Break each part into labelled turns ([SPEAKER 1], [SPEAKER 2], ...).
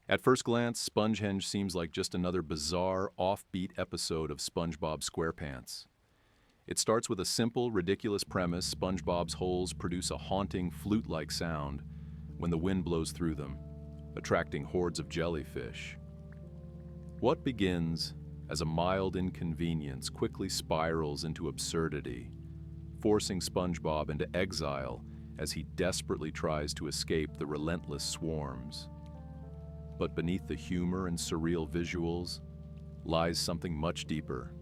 [SPEAKER 1] At first glance, SpongeHenge seems like just another bizarre, offbeat episode of SpongeBob SquarePants. It starts with a simple, ridiculous premise: SpongeBob's holes produce a haunting, flute-like sound when the wind blows through them, attracting hordes of jellyfish. What begins as a mild inconvenience quickly spirals into absurdity, forcing SpongeBob into exile as he desperately tries to escape the relentless swarms. But beneath the humor and surreal visuals lies something much deeper.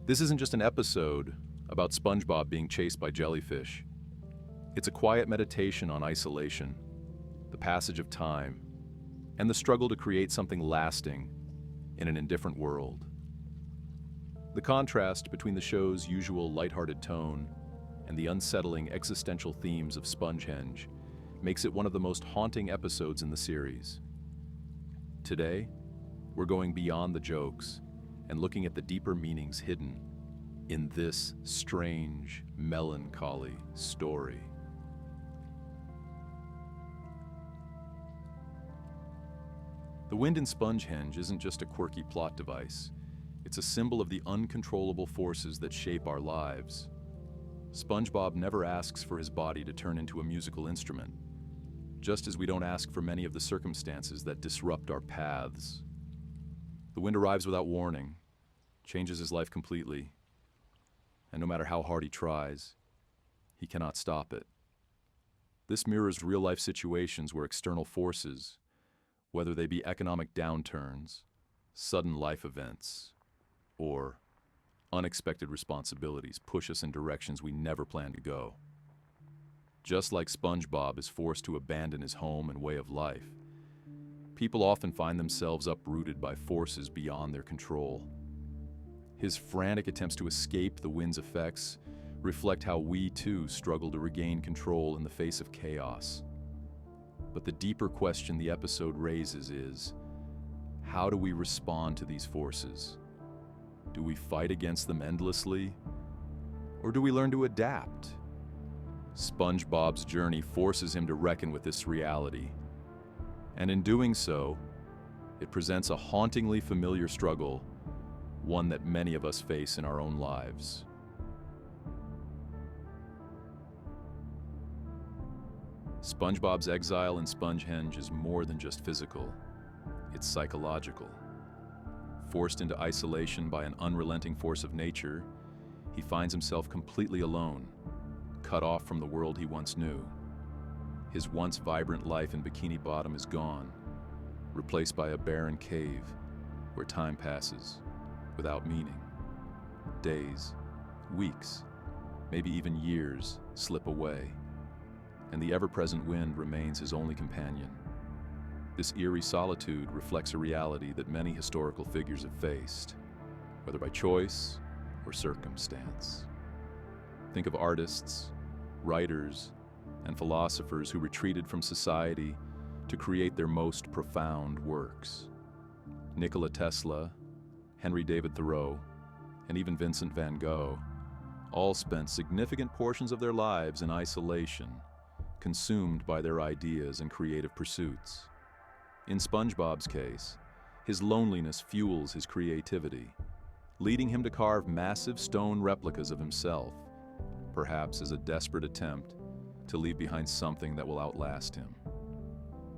[SPEAKER 1] This isn't just an episode about SpongeBob being chased by jellyfish. It's a quiet meditation on isolation, the passage of time, and the struggle to create something lasting in an indifferent world. The contrast between the show's usual lighthearted tone and the unsettling existential themes of SpongeHenge makes it one of the most haunting episodes in the series. Today, we're going beyond the jokes and looking at the deeper meanings hidden in this strange, melancholy story. The wind in SpongeHenge isn't just a quirky plot device. It's a symbol of the uncontrollable forces that shape our lives. SpongeBob never asks for his body to turn into a musical instrument, just as we don't ask for many of the circumstances that disrupt our paths. The wind arrives without warning, changes his life completely, and no matter how hard he tries, he cannot stop it. This mirrors real-life situations where external forces, whether they be economic downturns, sudden life events, or unexpected responsibilities, push us in directions we never planned to go. Just like SpongeBob is forced to abandon his home and way of life, people often find themselves uprooted by forces beyond their control. His frantic attempts to escape the wind's effects reflect how we too struggle to regain control in the face of chaos. But the deeper question the episode raises is, how do we respond to these forces? Do we fight against them endlessly, or do we learn to adapt? SpongeBob's journey forces him to reckon with this reality, and in doing so, it presents a hauntingly familiar struggle, one that many of us face in our own lives. SpongeBob's exile in SpongeHenge is more than just physical, it's psychological. Forced into isolation by an unrelenting force of nature, he finds himself completely alone, cut off from the world he once knew. His once vibrant life in Bikini Bottom is gone, replaced by a barren cave where time passes without meaning. Days, weeks, maybe even years slip away, and the ever-present wind remains his only companion. This eerie solitude reflects a reality that many historical figures have faced, whether by choice or circumstance. Think of artists, writers, and philosophers who retreated from society to create their most profound works. Nikola Tesla, Henry David Thoreau, and even Vincent van Gogh all spent significant portions of their lives in isolation, consumed by their ideas and creative pursuits. In SpongeBob's case, his loneliness fuels his creativity, leading him to carve massive stone replicas of himself, perhaps as a desperate attempt to leave behind something that will outlast him.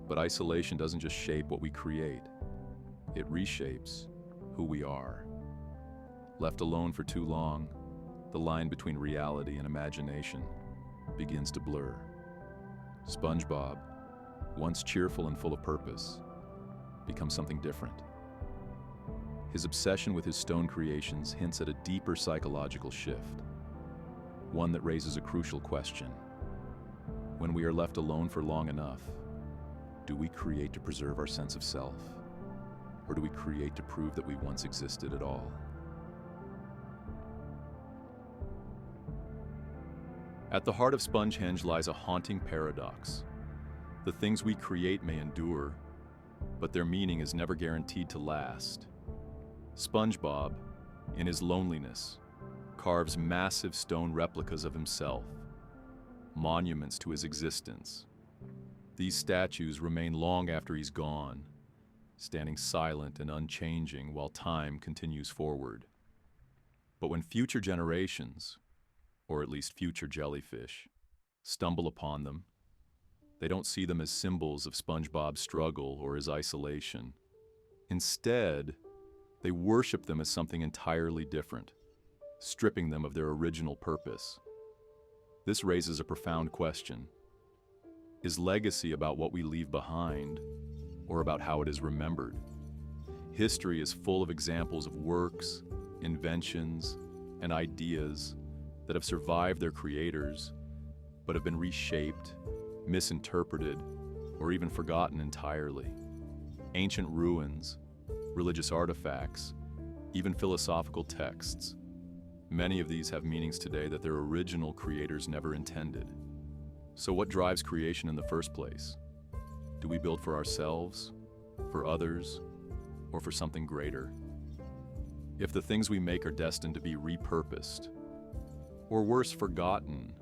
[SPEAKER 1] But isolation doesn't just shape what we create, it reshapes who we are. Left alone for too long, the line between reality and imagination begins to blur. SpongeBob, once cheerful and full of purpose, becomes something different. His obsession with his stone creations hints at a deeper psychological shift, one that raises a crucial question. When we are left alone for long enough, do we create to preserve our sense of self, or do we create to prove that we once existed at all? At the heart of SpongeHenge lies a haunting paradox. The things we create may endure, but their meaning is never guaranteed to last. SpongeBob, in his loneliness, carves massive stone replicas of himself, monuments to his existence. These statues remain long after he's gone, standing silent and unchanging while time continues forward. But when future generations, or at least future jellyfish, stumble upon them, they don't see them as symbols of SpongeBob's struggle or his isolation. Instead, they worship them as something entirely different, stripping them of their original purpose. This raises a profound question. Is legacy about what we leave behind, or about how it is remembered? History is full of examples of works, inventions, and ideas that have survived their creators, but have been reshaped, misinterpreted, or even forgotten entirely. Ancient ruins, religious artifacts, even philosophical texts. Many of these have meanings today that their original creators never intended. So what drives creation in the first place? Do we build for ourselves, for others, or for something greater? If the things we make are destined to be repurposed, or worse, forgotten,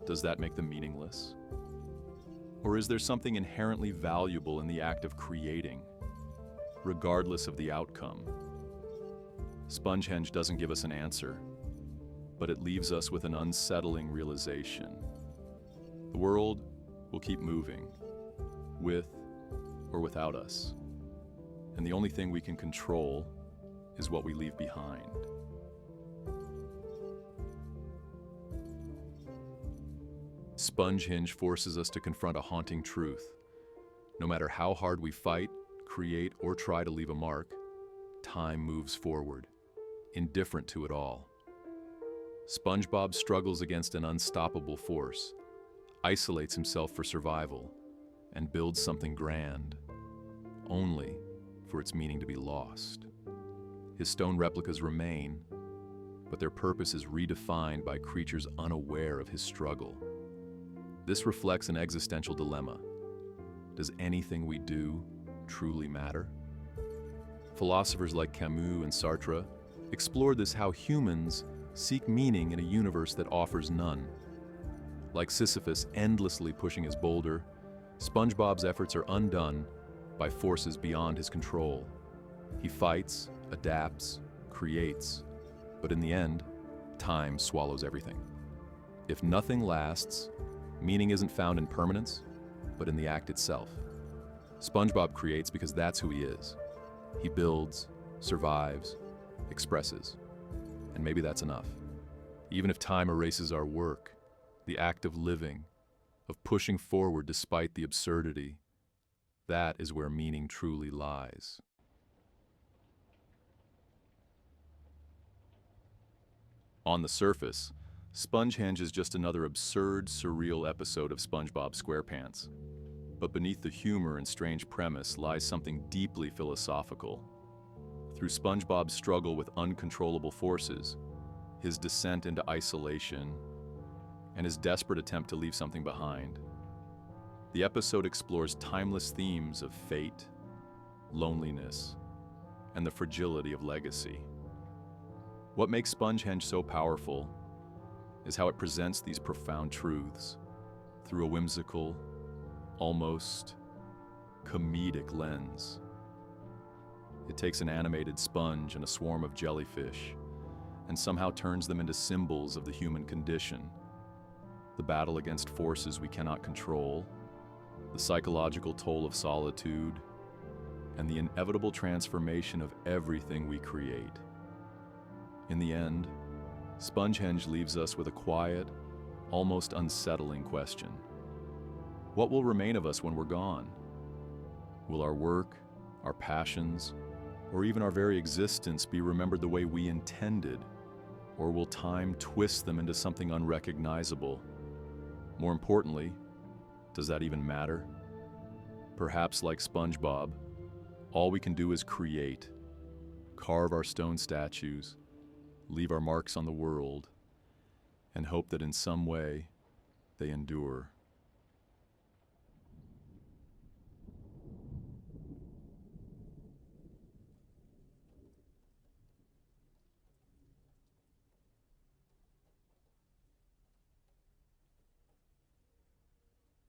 [SPEAKER 1] does that make them meaningless? Or is there something inherently valuable in the act of creating, regardless of the outcome? SpongeHenge doesn't give us an answer, but it leaves us with an unsettling realization. The world will keep moving, with or without us, and the only thing we can control is what we leave behind. SpongeHenge forces us to confront a haunting truth. No matter how hard we fight, create, or try to leave a mark, time moves forward, indifferent to it all. SpongeBob struggles against an unstoppable force, isolates himself for survival, and builds something grand, only for its meaning to be lost. His stone replicas remain, but their purpose is redefined by creatures unaware of his struggle. This reflects an existential dilemma. Does anything we do truly matter? Philosophers like Camus and Sartre explored this: how humans seek meaning in a universe that offers none. Like Sisyphus endlessly pushing his boulder, SpongeBob's efforts are undone by forces beyond his control. He fights, adapts, creates, but in the end, time swallows everything. If nothing lasts, meaning isn't found in permanence, but in the act itself. SpongeBob creates because that's who he is. He builds, survives, expresses, and maybe that's enough. Even if time erases our work, the act of living, of pushing forward despite the absurdity, that is where meaning truly lies. On the surface, SpongeHenge is just another absurd, surreal episode of SpongeBob SquarePants. But beneath the humor and strange premise lies something deeply philosophical. Through SpongeBob's struggle with uncontrollable forces, his descent into isolation, and his desperate attempt to leave something behind, the episode explores timeless themes of fate, loneliness, and the fragility of legacy. What makes SpongeHenge so powerful is how it presents these profound truths through a whimsical, almost comedic lens. It takes an animated sponge and a swarm of jellyfish and somehow turns them into symbols of the human condition, the battle against forces we cannot control, the psychological toll of solitude, and the inevitable transformation of everything we create. In the end, SpongeHenge leaves us with a quiet, almost unsettling question. What will remain of us when we're gone? Will our work, our passions, or even our very existence be remembered the way we intended? Or will time twist them into something unrecognizable? More importantly, does that even matter? Perhaps like SpongeBob, all we can do is create, carve our stone statues, leave our marks on the world, and hope that in some way they endure.